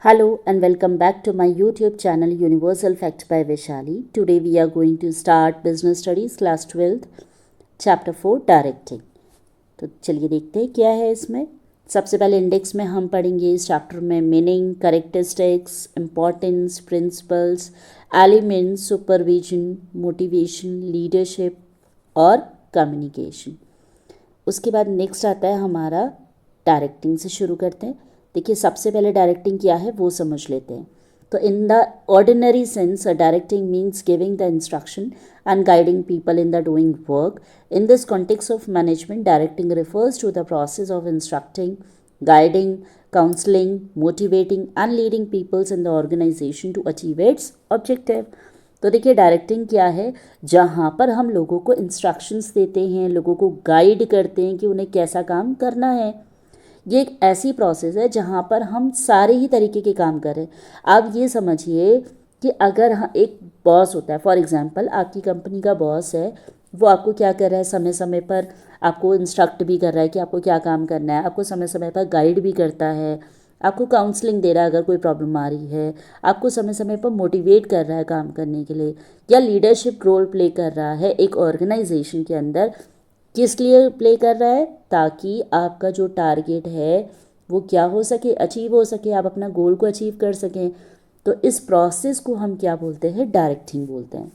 Hello and welcome back to my YouTube channel Universal Facts by Vaishali. Today we are going to start Business Studies Class 12th Chapter 4 Directing. तो चलिए देखते हैं क्या है इसमें। सबसे पहले इंडेक्स में हम पढ़ेंगे इस चैप्टर में meaning, characteristics, importance, principles, elements, supervision, motivation, leadership और कम्युनिकेशन। उसके बाद नेक्स्ट आता है हमारा डायरेक्टिंग से शुरू करते हैं। देखिए सबसे पहले डायरेक्टिंग क्या है वो समझ लेते हैं। तो in the ordinary sense directing means giving the instruction and guiding people in the doing work. In this context of management, directing refers to the process of instructing, guiding, counseling, motivating and leading people in the organization to achieve its objective. तो देखिए directing क्या है, जहाँ पर हम लोगों को instructions देते हैं, लोगों को गाइड करते हैं कि उन्हें कैसा काम करना है। ये एक ऐसी प्रोसेस है जहाँ पर हम सारे ही तरीके के काम करें। आप ये समझिए कि अगर एक बॉस होता है, फॉर एग्जांपल आपकी कंपनी का बॉस है, वो आपको क्या कर रहा है, समय समय पर आपको इंस्ट्रक्ट भी कर रहा है कि आपको क्या काम करना है, आपको समय समय पर गाइड भी करता है, आपको काउंसलिंग दे रहा है अगर कोई प्रॉब्लम आ रही है, आपको समय समय पर मोटिवेट कर रहा है काम करने के लिए, या लीडरशिप रोल प्ले कर रहा है एक ऑर्गेनाइजेशन के अंदर। किस लिए प्ले कर रहा है? ताकि आपका जो टारगेट है वो क्या हो सके, अचीव हो सके, आप अपना गोल को अचीव कर सकें। तो इस प्रोसेस को हम क्या बोलते हैं? डायरेक्टिंग बोलते हैं।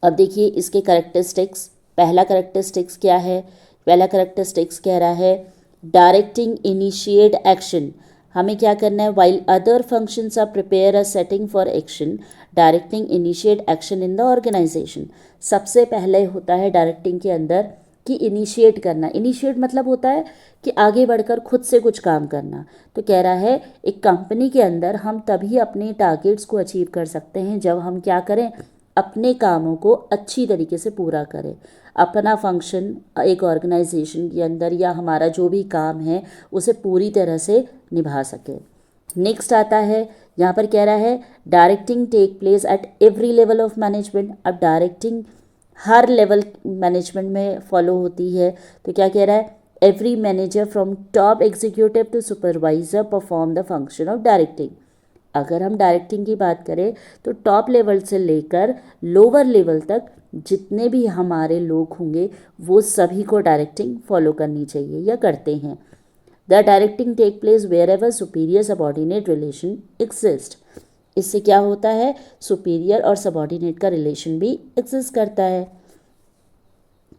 अब देखिए इसके कैरेक्टरिस्टिक्स। पहला कैरेक्टरिस्टिक्स क्या है? पहला कैरेक्टरिस्टिक्स कह रहा है डायरेक्टिंग इनिशिएट एक्शन। हमें क्या करना है? While other functions are prepare a setting for action, directing initiate action in the organization. सबसे पहले होता है डायरेक्टिंग के अंदर कि इनिशिएट करना। इनिशिएट मतलब होता है कि आगे बढ़कर खुद से कुछ काम करना। तो कह रहा है एक कंपनी के अंदर हम तभी अपने टारगेट्स को अचीव कर सकते हैं जब हम क्या करें, अपने कामों को अच्छी तरीके से पूरा करें, अपना फंक्शन एक ऑर्गेनाइजेशन के अंदर या हमारा जो भी काम है उसे पूरी तरह से निभा सके। नेक्स्ट आता है, यहाँ पर कह रहा है directing take place at every level of management. अब डायरेक्टिंग हर लेवल मैनेजमेंट में फॉलो होती है। तो क्या कह रहा है? Every manager from top executive to supervisor perform the function of directing. अगर हम डायरेक्टिंग की बात करें तो टॉप लेवल से लेकर लोअर लेवल तक जितने भी हमारे लोग होंगे वो सभी को डायरेक्टिंग फॉलो करनी चाहिए या करते हैं। The directing take place wherever superior subordinate relation exist. इससे क्या होता है? सुपीरियर और सबॉर्डिनेट का रिलेशन भी एग्जिस्ट करता है।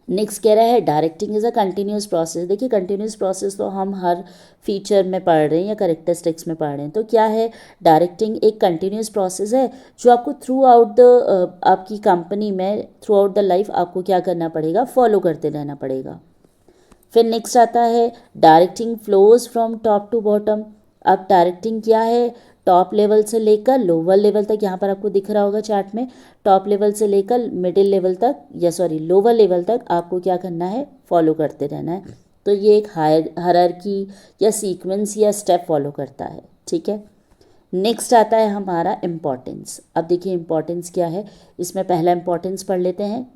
नेक्स्ट कह रहा है directing is a continuous process. देखिए कंटिन्यूस प्रोसेस तो हम हर फीचर में पढ़ रहे हैं या कैरेक्टरिस्टिक्स में पढ़ रहे हैं। तो क्या है? डायरेक्टिंग एक कंटिन्यूस प्रोसेस है जो आपको थ्रू आउट द आपकी कंपनी में थ्रू आउट द लाइफ आपको क्या करना पड़ेगा? फॉलो करते रहना पड़ेगा। फिर नेक्स्ट आता है directing flows from top to bottom. अब डायरेक्टिंग क्या है? टॉप लेवल से लेकर लोअर लेवल तक, यहाँ पर आपको दिख रहा होगा चार्ट में, टॉप लेवल से लेकर मिडिल लेवल तक या लोअर लेवल तक आपको क्या करना है? फॉलो करते रहना है। तो ये एक हायरार्की या सीक्वेंस या स्टेप फॉलो करता है। ठीक है। नेक्स्ट आता है हमारा इम्पॉर्टेंस। अब देखिए इम्पॉर्टेंस क्या है, इसमें पहला इम्पॉर्टेंस पढ़ लेते हैं।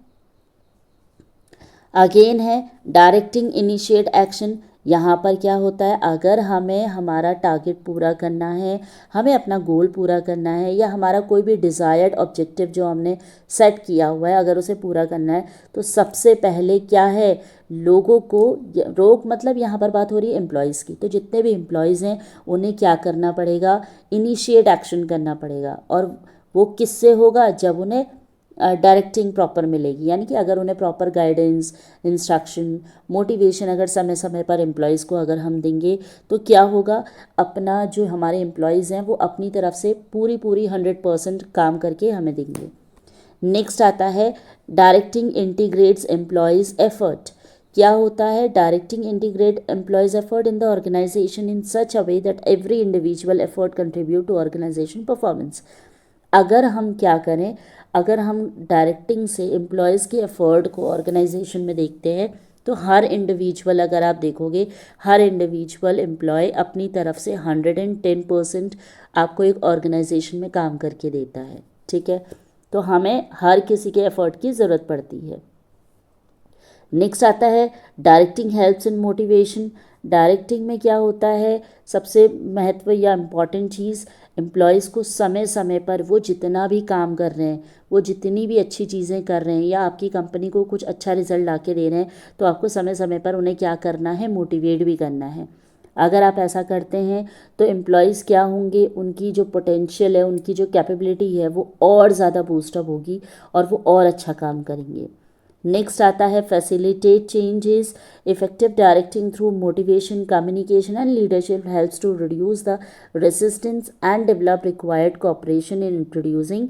अगेन है डायरेक्टिंग इनिशिएट एक्शन। यहाँ पर क्या होता है? अगर हमें हमारा टारगेट पूरा करना है, हमें अपना गोल पूरा करना है, या हमारा कोई भी डिज़ायर्ड ऑब्जेक्टिव जो हमने सेट किया हुआ है अगर उसे पूरा करना है, तो सबसे पहले क्या है? लोगों को मतलब यहाँ पर बात हो रही है एम्प्लॉयज़ की। तो जितने भी एम्प्लॉयज़ हैं उन्हें क्या करना पड़ेगा? इनिशिएट एक्शन करना पड़ेगा। और वो किससे होगा? जब उन्हें डायरेक्टिंग प्रॉपर मिलेगी, यानी कि अगर उन्हें प्रॉपर गाइडेंस, इंस्ट्रक्शन, मोटिवेशन अगर समय समय पर एम्प्लॉयज़ को अगर हम देंगे तो क्या होगा? अपना जो हमारे एम्प्लॉयज़ हैं वो अपनी तरफ से पूरी 100% काम करके हमें देंगे। नेक्स्ट आता है डायरेक्टिंग इंटीग्रेट्स एम्प्लॉयज़ एफर्ट। क्या होता है? Directing integrate employees effort in the organization in such a way that every individual effort contribute to organization performance. अगर हम क्या करें, अगर हम डायरेक्टिंग से एम्प्लॉयज़ के एफर्ट को ऑर्गेनाइजेशन में देखते हैं तो हर इंडिविजुअल, अगर आप देखोगे, हर इंडिविजुअल एम्प्लॉय अपनी तरफ से 110% आपको एक ऑर्गेनाइजेशन में काम करके देता है। ठीक है। तो हमें हर किसी के एफर्ट की ज़रूरत पड़ती है। नेक्स्ट आता है directing helps in motivation. Directing में क्या होता है, सबसे महत्व या इम्पॉर्टेंट चीज़, एम्प्लॉयज़ को समय समय पर वो जितना भी काम कर रहे हैं, वो जितनी भी अच्छी चीज़ें कर रहे हैं या आपकी कंपनी को कुछ अच्छा रिजल्ट ला के दे रहे हैं, तो आपको समय समय पर उन्हें क्या करना है, मोटिवेट भी करना है। अगर आप ऐसा करते हैं तो एम्प्लॉयज़ क्या होंगे, उनकी जो पोटेंशियल है, उनकी जो कैपेबिलिटी है, वो और ज़्यादा बूस्टअप होगी और वो और अच्छा काम करेंगे। नेक्स्ट आता है facilitate changes. Effective directing through motivation, communication and leadership helps to reduce the resistance and develop required cooperation in introducing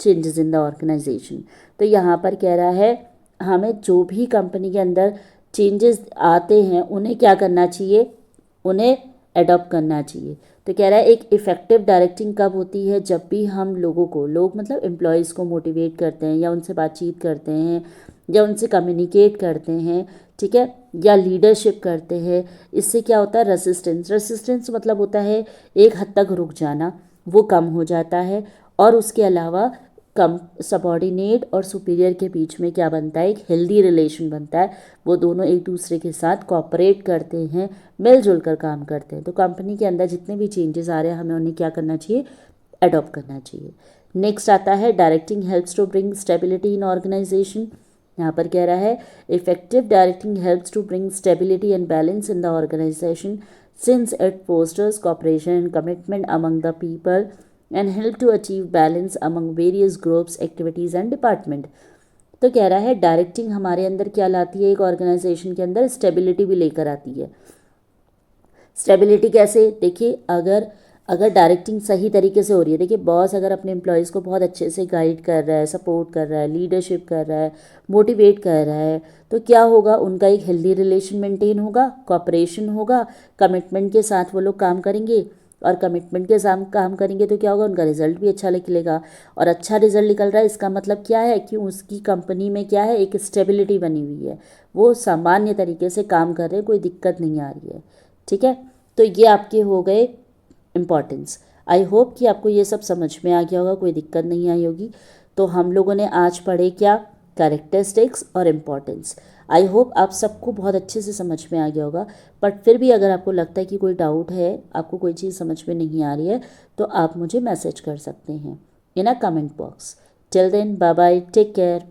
changes in the organization. तो यहाँ पर कह रहा है हमें जो भी कंपनी के अंदर चेंजेस आते हैं उन्हें क्या करना चाहिए, उन्हें एडॉप्ट करना चाहिए। तो कह रहा है एक इफ़ेक्टिव डायरेक्टिंग कब होती है, जब भी हम लोगों को, लोग मतलब एम्प्लॉयज़ को मोटिवेट करते हैं या उनसे बातचीत करते हैं या उनसे कम्युनिकेट करते हैं, ठीक है, या लीडरशिप करते हैं। इससे क्या होता है, रेसिस्टेंस मतलब होता है एक हद तक रुक जाना, वो कम हो जाता है। और उसके अलावा कम सबॉर्डिनेट और सुपीरियर के बीच में क्या बनता है, एक हेल्दी रिलेशन बनता है। वो दोनों एक दूसरे के साथ कोऑपरेट करते हैं, मिलजुल कर काम करते हैं। तो कंपनी के अंदर जितने भी चेंजेस आ रहे हैं हमें उन्हें क्या करना चाहिए, अडॉप्ट करना चाहिए। नेक्स्ट आता है directing helps to bring stability in organization. यहाँ पर कह रहा है effective directing helps to bring stability and balance in the organization since it fosters cooperation and commitment among the people and help to achieve balance among various groups, activities and department। तो कह रहा है directing हमारे अंदर क्या लाती है, एक ऑर्गेनाइजेशन के अंदर स्टेबिलिटी भी लेकर आती है। स्टेबिलिटी कैसे, देखिए अगर डायरेक्टिंग सही तरीके से हो रही है, देखिए बॉस अगर अपने एम्प्लॉयज़ को बहुत अच्छे से गाइड कर रहा है, सपोर्ट कर रहा है, लीडरशिप कर रहा है, मोटिवेट कर रहा है, तो क्या होगा, उनका एक हेल्दी रिलेशन मेंटेन होगा, कॉपरेशन होगा, कमिटमेंट के साथ वो लोग काम करेंगे। और कमिटमेंट के साथ काम करेंगे तो क्या होगा, उनका रिजल्ट भी अच्छा निकलेगा। और अच्छा रिजल्ट निकल रहा है, इसका मतलब क्या है कि उसकी कंपनी में क्या है, एक स्टेबिलिटी बनी हुई है, वो सामान्य तरीके से काम कर रहे हैं, कोई दिक्कत नहीं आ रही है, ठीक है। तो ये आपके हो गए इम्पॉर्टेंस। आई होप कि आपको ये सब समझ में आ गया होगा, कोई दिक्कत नहीं आई होगी। तो हम लोगों ने आज पढ़े क्या, कैरेक्टरिस्टिक्स और इम्पॉर्टेंस। आई होप आप सबको बहुत अच्छे से समझ में आ गया होगा। बट फिर भी अगर आपको लगता है कि कोई डाउट है, आपको कोई चीज़ समझ में नहीं आ रही है, तो आप मुझे मैसेज कर सकते हैं in a comment box. Till then bye bye, take care.